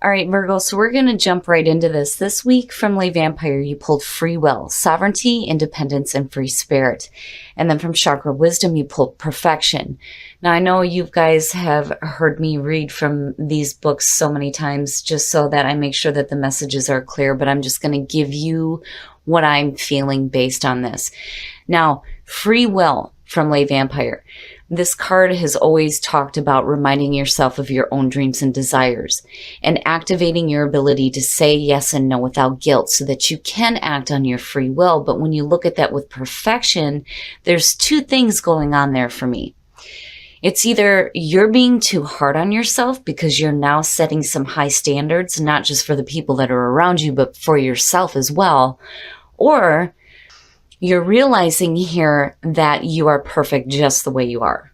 All right, Virgo, so we're going to jump right into this. This week from Lay Vampire, you pulled free will, sovereignty, independence, and free spirit. And then from Chakra Wisdom, you pulled perfection. Now, I know you guys have heard me read from these books so many times just so that I make sure that the messages are clear, but I'm just going to give you what I'm feeling based on this. Now, free will from Lay Vampire. This card has always talked about reminding yourself of your own dreams and desires and activating your ability to say yes and no without guilt so that you can act on your free will. But when you look at that with perfection, there's two things going on there for me. It's either you're being too hard on yourself because you're now setting some high standards, not just for the people that are around you, but for yourself as well. Or you're realizing here that you are perfect just the way you are.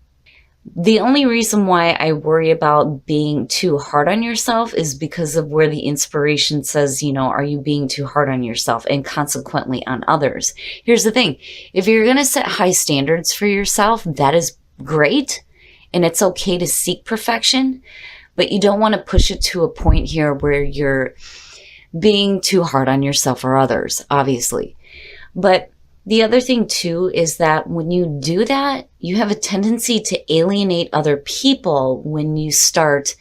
The only reason why I worry about being too hard on yourself is because of where the inspiration says, are you being too hard on yourself and consequently on others? Here's the thing. If you're going to set high standards for yourself, that is great. And it's okay to seek perfection, but you don't want to push it to a point here where you're being too hard on yourself or others, obviously. But the other thing too is that when you do that, you have a tendency to alienate other people when you start,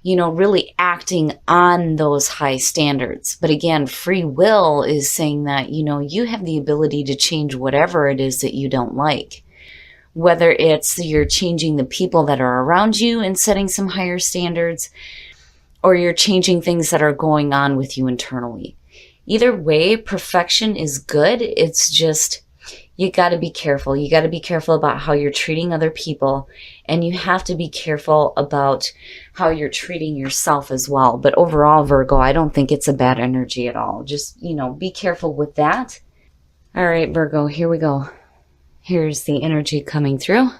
really acting on those high standards. But again, free will is saying that, you have the ability to change whatever it is that you don't like. Whether it's you're changing the people that are around you and setting some higher standards, or you're changing things that are going on with you internally. Either way, perfection is good. It's just, you got to be careful. You got to be careful about how you're treating other people. And you have to be careful about how you're treating yourself as well. But overall, Virgo, I don't think it's a bad energy at all. Just, be careful with that. All right, Virgo, here we go. Here's the energy coming through.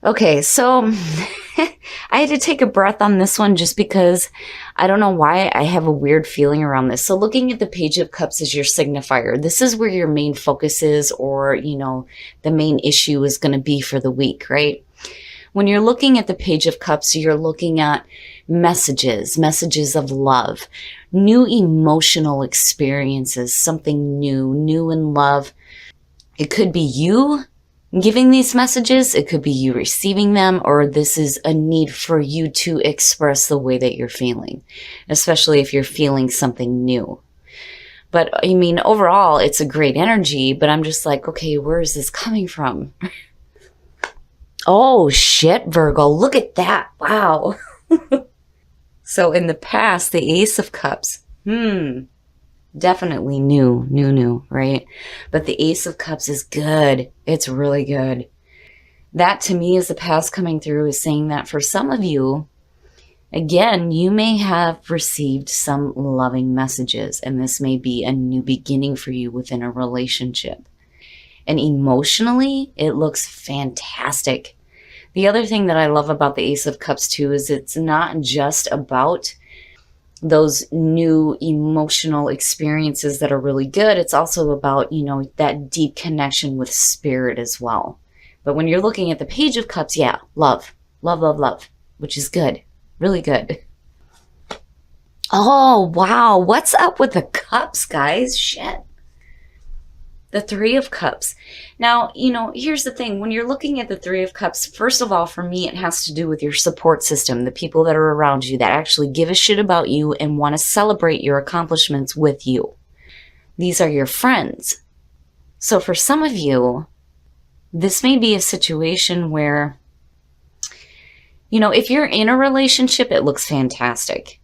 Okay, so I had to take a breath on this one just because I don't know why I have a weird feeling around this. So looking at the Page of Cups as your signifier, this is where your main focus is, or, the main issue is going to be for the week, right? When you're looking at the Page of Cups, you're looking at messages of love, new emotional experiences, something new in love. It could be you giving these messages, it could be you receiving them, or this is a need for you to express the way that you're feeling, especially if you're feeling something new. But overall, it's a great energy, but I'm just like, okay, where is this coming from? Oh shit, Virgo, look at that. Wow. So in the past, the Ace of Cups, definitely new, right? But the Ace of Cups is good. It's really good. That to me is the past coming through, is saying that for some of you, again, you may have received some loving messages, and this may be a new beginning for you within a relationship. And emotionally, it looks fantastic. The other thing that I love about the Ace of Cups too is it's not just about those new emotional experiences that are really good. It's also about, that deep connection with spirit as well. But when you're looking at the Page of Cups, yeah, love, which is good, really good. Oh, wow. What's up with the cups, guys? Shit. The Three of Cups. Now, here's the thing. When you're looking at the Three of Cups, first of all, for me, it has to do with your support system, the people that are around you that actually give a shit about you and want to celebrate your accomplishments with you. These are your friends. So for some of you, this may be a situation where, if you're in a relationship, it looks fantastic.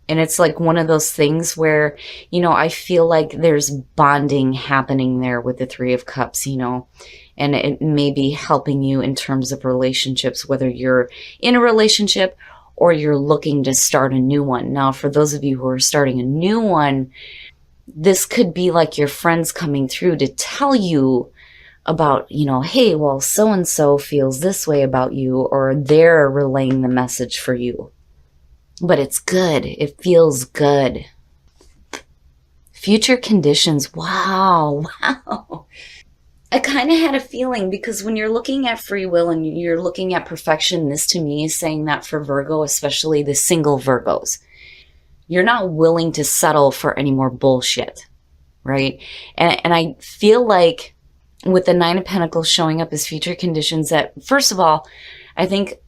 And it's like one of those things where, I feel like there's bonding happening there with the Three of Cups, and it may be helping you in terms of relationships, whether you're in a relationship or you're looking to start a new one. Now, for those of you who are starting a new one, this could be like your friends coming through to tell you about, hey, well, so-and-so feels this way about you, or they're relaying the message for you. But it's good. It feels good. Future conditions. Wow. I kind of had a feeling, because when you're looking at free will and you're looking at perfection, this to me is saying that for Virgo, especially the single Virgos, you're not willing to settle for any more bullshit, right? And I feel like with the Nine of Pentacles showing up as future conditions, that first of all, I think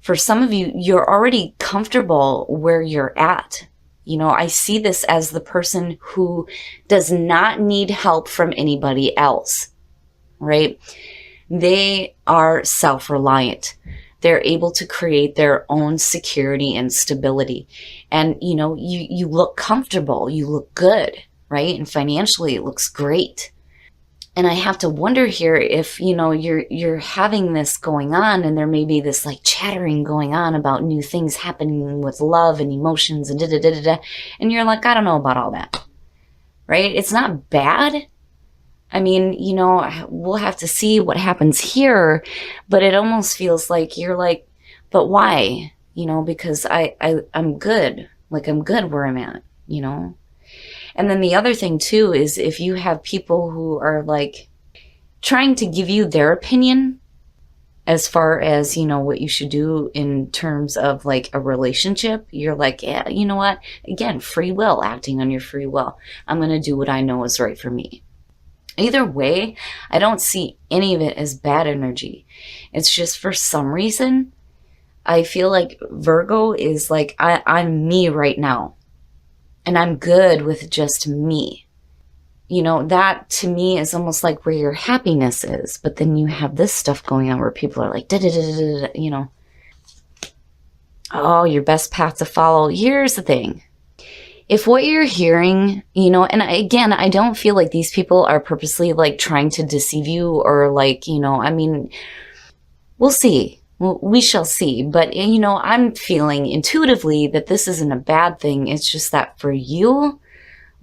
for some of you, you're already comfortable where you're at. You know, I see this as the person who does not need help from anybody else, right? They are self-reliant. They're able to create their own security and stability. And, you know, you look comfortable, you look good, right? And financially, it looks great. And I have to wonder here if, you know, you're having this going on, and there may be this like chattering going on about new things happening with love and emotions and da-da-da-da-da. And you're like, I don't know about all that, right? It's not bad. I mean, you know, we'll have to see what happens here, but it almost feels like you're like, but why? You know, because I'm good. Like, I'm good where I'm at, you know? And then the other thing too is if you have people who are like trying to give you their opinion as far as, you know, what you should do in terms of like a relationship, you're like, yeah, you know what? Again, free will, acting on your free will. I'm going to do what I know is right for me. Either way, I don't see any of it as bad energy. It's just for some reason, I feel like Virgo is like, I'm me right now. And I'm good with just me. You know, that to me is almost like where your happiness is. But then you have this stuff going on where people are like, da da da da da, you know. Oh, your best path to follow. Here's the thing. If what you're hearing, you know, and again, I don't feel like these people are purposely like trying to deceive you or like, you know, I mean, we'll see. We shall see. But, you know, I'm feeling intuitively that this isn't a bad thing. It's just that for you,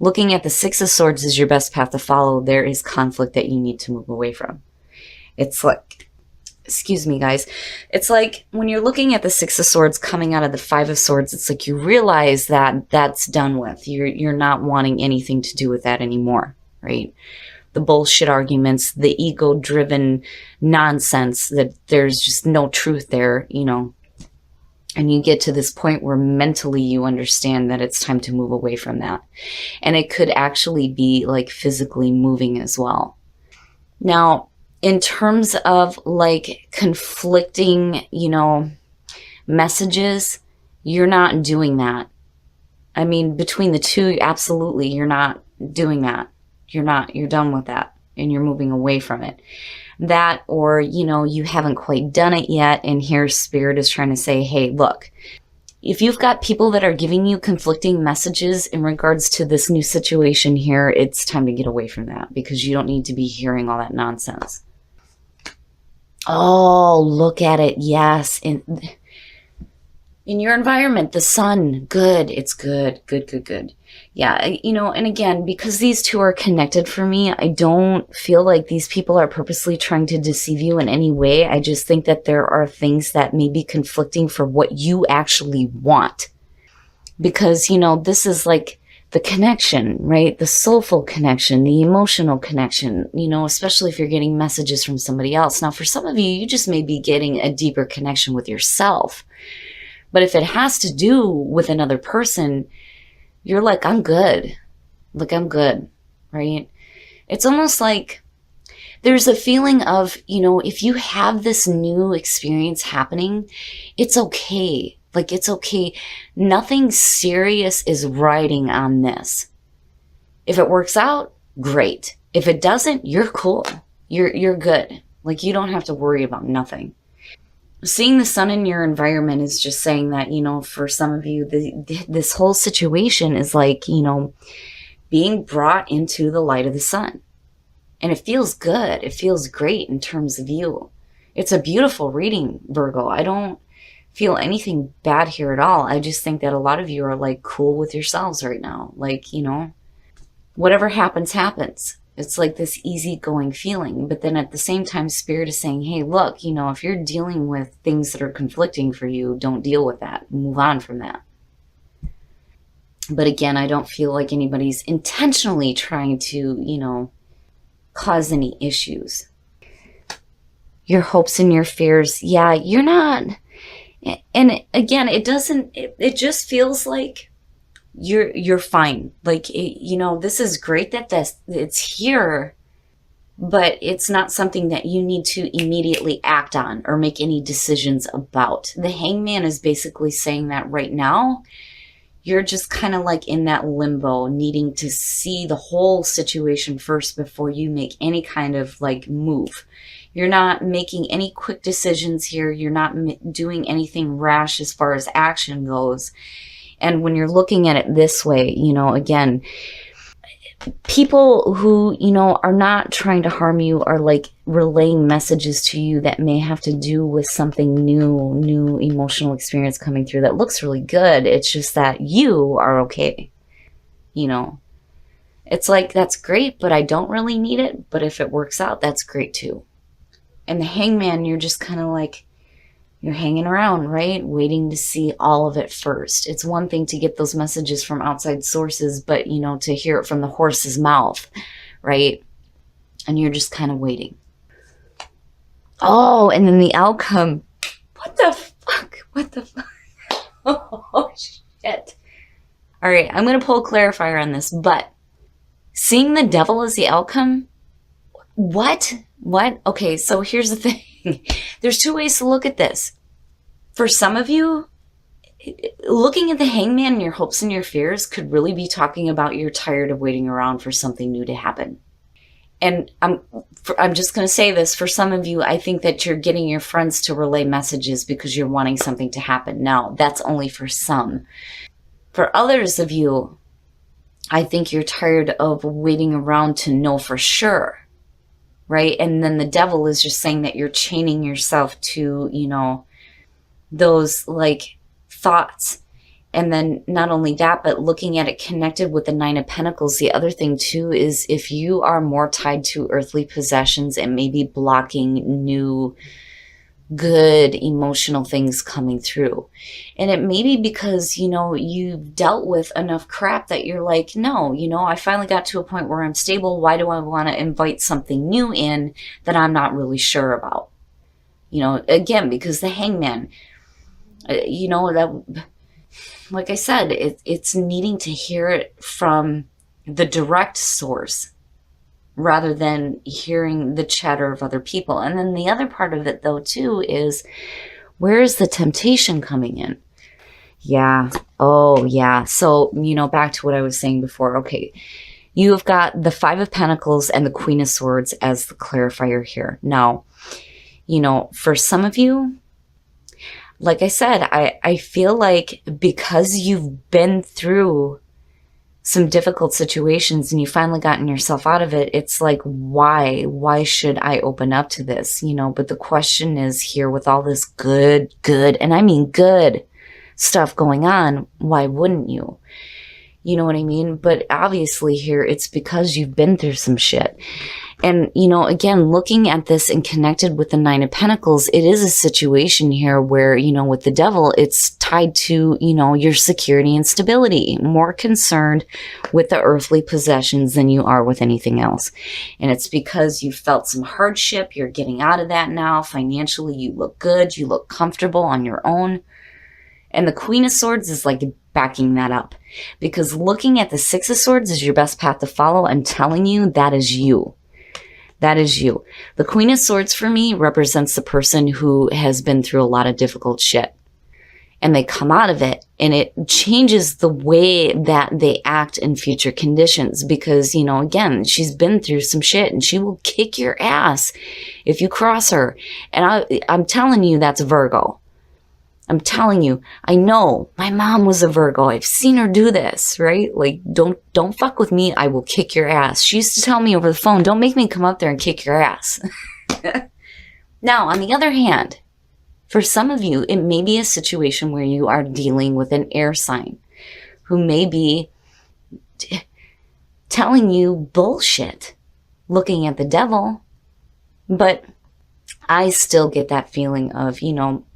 looking at the Six of Swords as your best path to follow, there is conflict that you need to move away from. It's like, excuse me, guys. It's like when you're looking at the Six of Swords coming out of the Five of Swords, it's like you realize that that's done with. You're not wanting anything to do with that anymore, right? The bullshit arguments, the ego-driven nonsense that there's just no truth there, you know. And you get to this point where mentally you understand that it's time to move away from that. And it could actually be like physically moving as well. Now, in terms of like conflicting, you know, messages, you're not doing that. I mean, between the two, absolutely, you're not doing that. You're done with that and you're moving away from it. That, or, you know, you haven't quite done it yet. And here Spirit is trying to say, hey, look, if you've got people that are giving you conflicting messages in regards to this new situation here, it's time to get away from that because you don't need to be hearing all that nonsense. Oh, look at it. Yes. In your environment, the sun, good. It's good. Good. Yeah, you know, and again, because these two are connected for me, I don't feel like these people are purposely trying to deceive you in any way. I just think that there are things that may be conflicting for what you actually want. Because, you know, this is like the connection, right? The soulful connection, the emotional connection, you know, especially if you're getting messages from somebody else. Now, for some of you, you just may be getting a deeper connection with yourself. But if it has to do with another person, you're like, I'm good. Like, I'm good, right? It's almost like there's a feeling of, you know, if you have this new experience happening, it's okay. Like, it's okay. Nothing serious is riding on this. If it works out, great. If it doesn't, you're cool. You're good. Like, you don't have to worry about nothing. Seeing the sun in your environment is just saying that, you know, for some of you, this whole situation is like, you know, being brought into the light of the sun. And it feels good. It feels great in terms of you. It's a beautiful reading, Virgo. I don't feel anything bad here at all. I just think that a lot of you are like cool with yourselves right now. Like, you know, whatever happens, happens. It's like this easygoing feeling. But then at the same time, Spirit is saying, hey, look, you know, if you're dealing with things that are conflicting for you, don't deal with that. Move on from that. But again, I don't feel like anybody's intentionally trying to, you know, cause any issues. Your hopes and your fears, yeah, you're not. And again, it just feels like you're fine. Like, this is great that it's here, but it's not something that you need to immediately act on or make any decisions about. The Hangman is basically saying that right now, you're just kind of like in that limbo, needing to see the whole situation first before you make any kind of like move. You're not making any quick decisions here. You're not doing anything rash as far as action goes. And when you're looking at it this way, again, people who, are not trying to harm you are like relaying messages to you that may have to do with something new emotional experience coming through that looks really good. It's just that you are okay. It's like, that's great, but I don't really need it. But if it works out, that's great too. And the Hangman, you're just kind of like, you're hanging around, right? Waiting to see all of it first. It's one thing to get those messages from outside sources, but, to hear it from the horse's mouth, right? And you're just kind of waiting. Oh, and then the outcome. What the fuck? Oh, shit. All right, I'm going to pull a clarifier on this, but seeing the devil as the outcome? What? Okay, so here's the thing. There's two ways to look at this. For some of you, looking at the Hangman and your hopes and your fears could really be talking about you're tired of waiting around for something new to happen. And I'm just going to say this. For some of you, I think that you're getting your friends to relay messages because you're wanting something to happen. Now, that's only for some. For others of you, I think you're tired of waiting around to know for sure. Right? And then the devil is just saying that you're chaining yourself to, those like thoughts. And then not only that, but looking at it connected with the Nine of Pentacles. The other thing too is if you are more tied to earthly possessions and maybe blocking new good emotional things coming through. And it may be because, you've dealt with enough crap that you're like, no, I finally got to a point where I'm stable. Why do I want to invite something new in that I'm not really sure about? Again, because the Hangman, that, like I said, it's needing to hear it from the direct source rather than hearing the chatter of other people. And then the other part of it, though, too, is where is the temptation coming in? Yeah. Oh, yeah. So, back to what I was saying before. Okay. You have got the Five of Pentacles and the Queen of Swords as the clarifier here. Now, for some of you, like I said, I feel like because you've been through some difficult situations and you finally gotten yourself out of it, it's like, why should I open up to this? But the question is here, with all this good, and I mean good stuff going on, why wouldn't you? You know what I mean? But obviously here, it's because you've been through some shit. And, again, looking at this and connected with the Nine of Pentacles, it is a situation here where, with the devil, it's tied to, your security and stability, more concerned with the earthly possessions than you are with anything else. And it's because you felt some hardship. You're getting out of that now. Financially, you look good. You look comfortable on your own. And the Queen of Swords is like backing that up, because looking at the Six of Swords is your best path to follow. I'm telling you, that is you. That is you. The Queen of Swords for me represents the person who has been through a lot of difficult shit. And they come out of it and it changes the way that they act in future conditions. Because, again, she's been through some shit and she will kick your ass if you cross her. And I'm telling you, that's Virgo. I'm telling you, I know my mom was a Virgo. I've seen her do this, right? Like, don't fuck with me. I will kick your ass. She used to tell me over the phone, don't make me come up there and kick your ass. Now, on the other hand, for some of you, it may be a situation where you are dealing with an air sign who may be telling you bullshit, looking at the devil, but I still get that feeling of,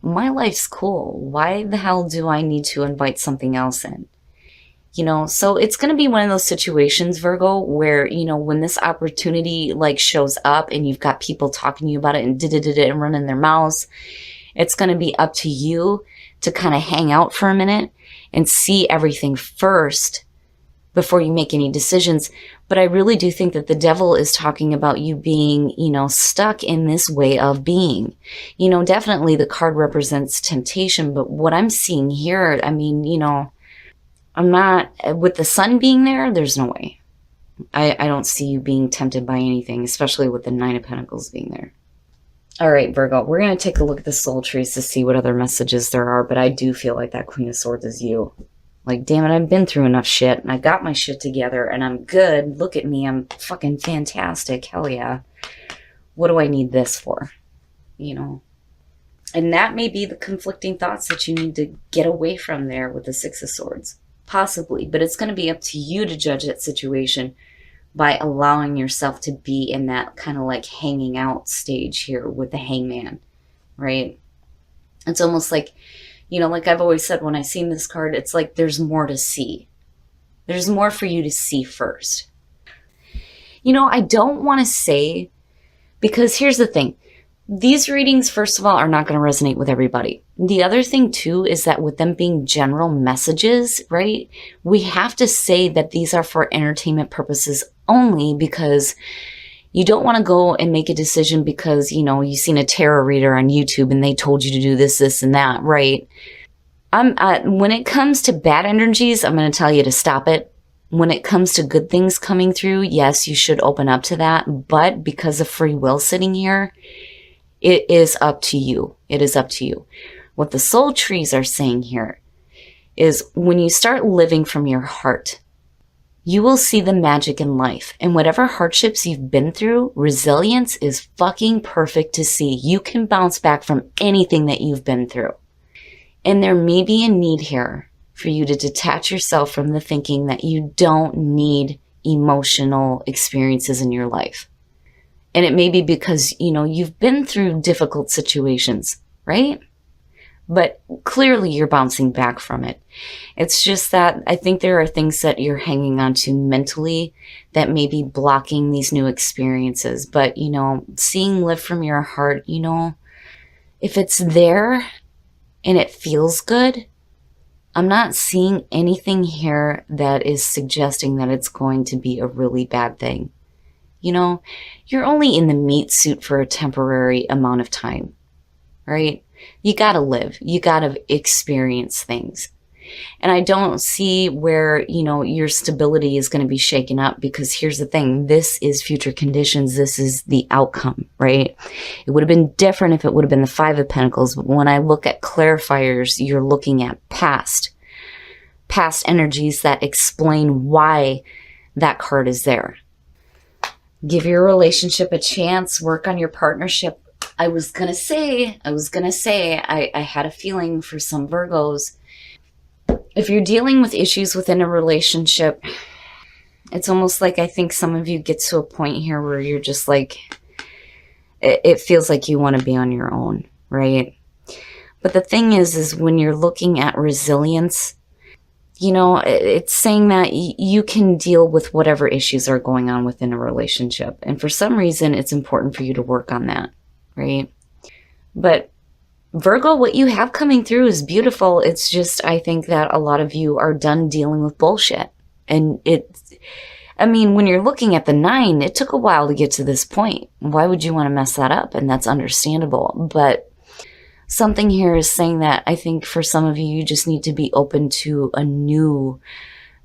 my life's cool. Why the hell do I need to invite something else in? You know, so it's going to be one of those situations, Virgo, where, you know, when this opportunity like shows up and you've got people talking to you about it and running their mouths, it's going to be up to you to kind of hang out for a minute and see everything first before you make any decisions. But I really do think that the devil is talking about you being, you know, stuck in this way of being. You know, definitely the card represents temptation, but what I'm seeing here, I mean, you know, I'm not, with the sun being there, there's no way. I don't see you being tempted by anything, especially with the Nine of Pentacles being there. All right, Virgo, we're going to take a look at the soul trees to see what other messages there are, but I do feel like that Queen of Swords is you. Like, damn it, I've been through enough shit, and I got my shit together, and I'm good. Look at me, I'm fucking fantastic. Hell yeah. What do I need this for? You know? And that may be the conflicting thoughts that you need to get away from there with the Six of Swords. Possibly, but it's going to be up to you to judge that situation by allowing yourself to be in that kind of like hanging out stage here with the Hangman, right? It's almost like, you know, like I've always said when I seen this card, it's like there's more to see. There's more for you to see first. You know, I don't want to say, because here's the thing. These readings, first of all, are not going to resonate with everybody. The other thing, too, is that with them being general messages, right, we have to say that these are for entertainment purposes only, because you don't want to go and make a decision because, you know, you've seen a tarot reader on YouTube and they told you to do this, this, and that, right? When it comes to bad energies, I'm going to tell you to stop it. When it comes to good things coming through, yes, you should open up to that. But because of free will sitting here, it is up to you. It is up to you. What the soul trees are saying here is when you start living from your heart, you will see the magic in life. And whatever hardships you've been through, resilience is fucking perfect to see. You can bounce back from anything that you've been through. And there may be a need here for you to detach yourself from the thinking that you don't need emotional experiences in your life. And it may be because, you know, you've been through difficult situations, right? But clearly you're bouncing back from it. It's just that I think there are things that you're hanging on to mentally that may be blocking these new experiences. But, you know, seeing live from your heart, you know, if it's there and it feels good, I'm not seeing anything here that is suggesting that it's going to be a really bad thing. You know, you're only in the meat suit for a temporary amount of time, right? You got to live. You got to experience things. And I don't see where, you know, your stability is going to be shaken up, because here's the thing. This is future conditions. This is the outcome, right? It would have been different if it would have been the Five of Pentacles. But when I look at clarifiers, you're looking at past energies that explain why that card is there. Give your relationship a chance. Work on your partnership. I was going to say, I had a feeling for some Virgos. If you're dealing with issues within a relationship, it's almost like I think some of you get to a point here where you're just like, it feels like you want to be on your own, right? But the thing is when you're looking at resilience, you know, it's saying that you can deal with whatever issues are going on within a relationship. And for some reason, it's important for you to work on that, right? But Virgo, what you have coming through is beautiful. It's just, I think that a lot of you are done dealing with bullshit. And I mean, when you're looking at the 9, it took a while to get to this point. Why would you want to mess that up? And that's understandable. But something here is saying that I think for some of you, you just need to be open to a new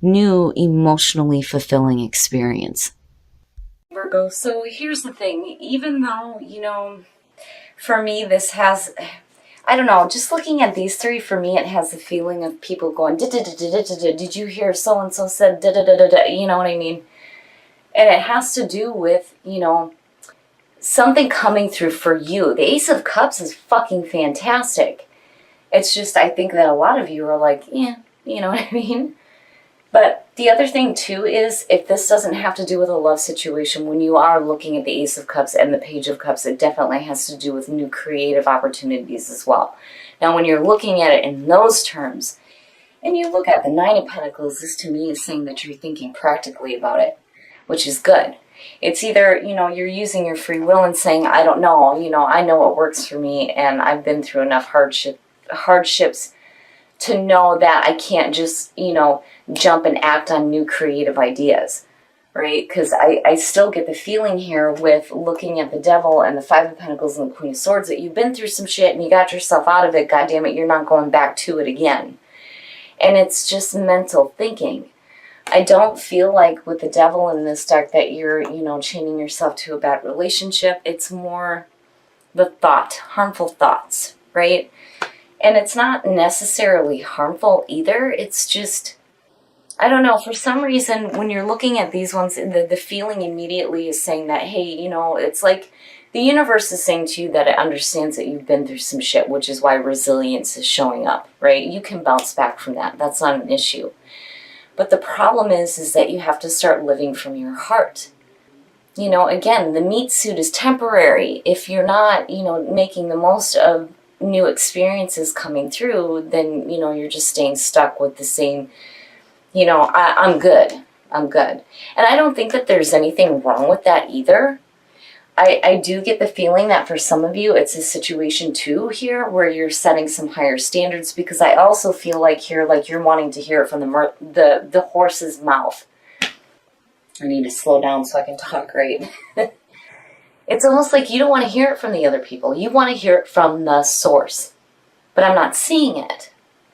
emotionally fulfilling experience. Virgo, so here's the thing. Even though, you know, for me, this has, I don't know, just looking at these three, for me, it has the feeling of people going, did you hear so-and-so said, you know what I mean? And it has to do with, you know, something coming through for you. The Ace of Cups is fucking fantastic. It's just, I think that a lot of you are like, yeah, you know what I mean? But the other thing too is, if this doesn't have to do with a love situation, when you are looking at the Ace of Cups and the Page of Cups, it definitely has to do with new creative opportunities as well. Now, when you're looking at it in those terms, And you look at the Nine of Pentacles, this to me is saying that you're thinking practically about it, which is good. It's either, you're using your free will and saying, I don't know, I know what works for me, and I've been through enough hardships to know that I can't just, jump and act on new creative ideas, right? Because I still get the feeling here with looking at the Devil and the Five of Pentacles and the Queen of Swords that you've been through some shit and you got yourself out of it. God damn it, you're not going back to it again. And it's just mental thinking. I don't feel like with the Devil in this deck that you're, chaining yourself to a bad relationship. It's more the thought, harmful thoughts, right? And it's not necessarily harmful either. It's just, I don't know, for some reason, when you're looking at these ones, the feeling immediately is saying that, hey, it's like the universe is saying to you that it understands that you've been through some shit, which is why resilience is showing up, right? You can bounce back from that. That's not an issue. But the problem is that you have to start living from your heart. Again, the meat suit is temporary. If you're not, making the most of new experiences coming through, then, you're just staying stuck with the same, I'm good. I'm good. And I don't think that there's anything wrong with that either. I do get the feeling that for some of you, it's a situation too here where you're setting some higher standards, because I also feel like here, like you're wanting to hear it from the horse's mouth. I need to slow down so I can talk right. It's almost like you don't want to hear it from the other people. You want to hear it from the source. But I'm not seeing it,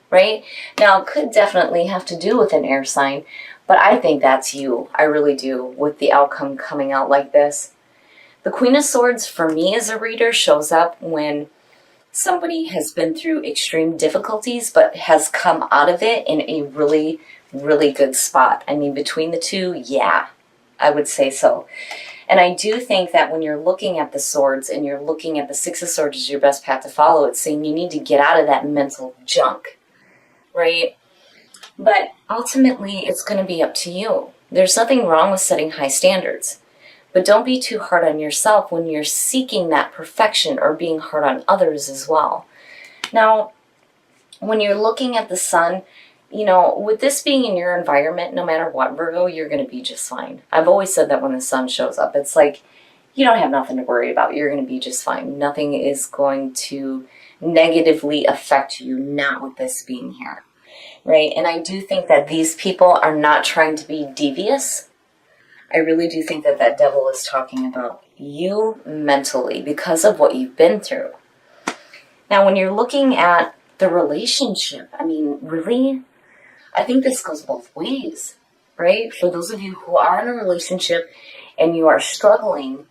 right? Now, it could definitely have to do with an air sign, but I think that's you. I really do, with the outcome coming out like this. The Queen of Swords, for me as a reader, shows up when somebody has been through extreme difficulties but has come out of it in a really, really good spot. I mean, between the two, yeah, I would say so. And I do think that when you're looking at the swords and you're looking at the Six of Swords as your best path to follow, it's saying you need to get out of that mental junk, right? But ultimately, it's going to be up to you. There's nothing wrong with setting high standards. But don't be too hard on yourself when you're seeking that perfection or being hard on others as well. Now, when you're looking at the sun, with this being in your environment, no matter what, Virgo, you're going to be just fine. I've always said that when the sun shows up, it's like you don't have nothing to worry about. You're going to be just fine. Nothing is going to negatively affect you, not with this being here, right? And I do think that these people are not trying to be devious. I really do think that that Devil is talking about you mentally because of what you've been through. Now, when you're looking at the relationship, I mean, really, I think this goes both ways, right? For those of you who are in a relationship and you are struggling,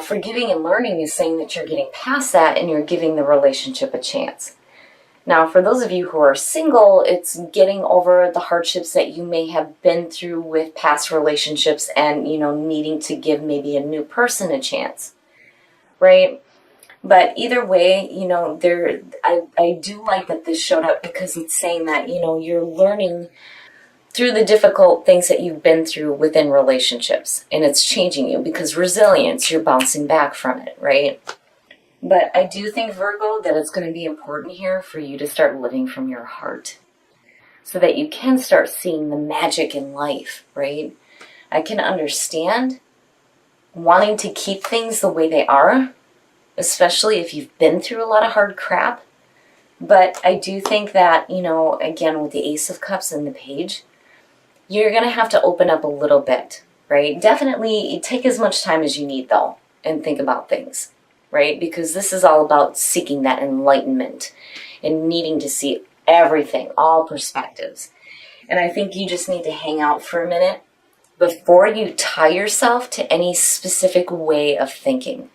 forgiving and learning is saying that you're getting past that and you're giving the relationship a chance. Now, for those of you who are single, it's getting over the hardships that you may have been through with past relationships and, needing to give maybe a new person a chance, right? But either way, I do like that this showed up because it's saying that, you're learning through the difficult things that you've been through within relationships, and it's changing you because resilience, you're bouncing back from it, right? But I do think, Virgo, that it's going to be important here for you to start living from your heart so that you can start seeing the magic in life, right? I can understand wanting to keep things the way they are, especially if you've been through a lot of hard crap. But I do think that, again, with the Ace of Cups and the Page, you're going to have to open up a little bit, right? Definitely take as much time as you need, though, and think about things. Right? Because this is all about seeking that enlightenment and needing to see everything, all perspectives. And I think you just need to hang out for a minute before you tie yourself to any specific way of thinking.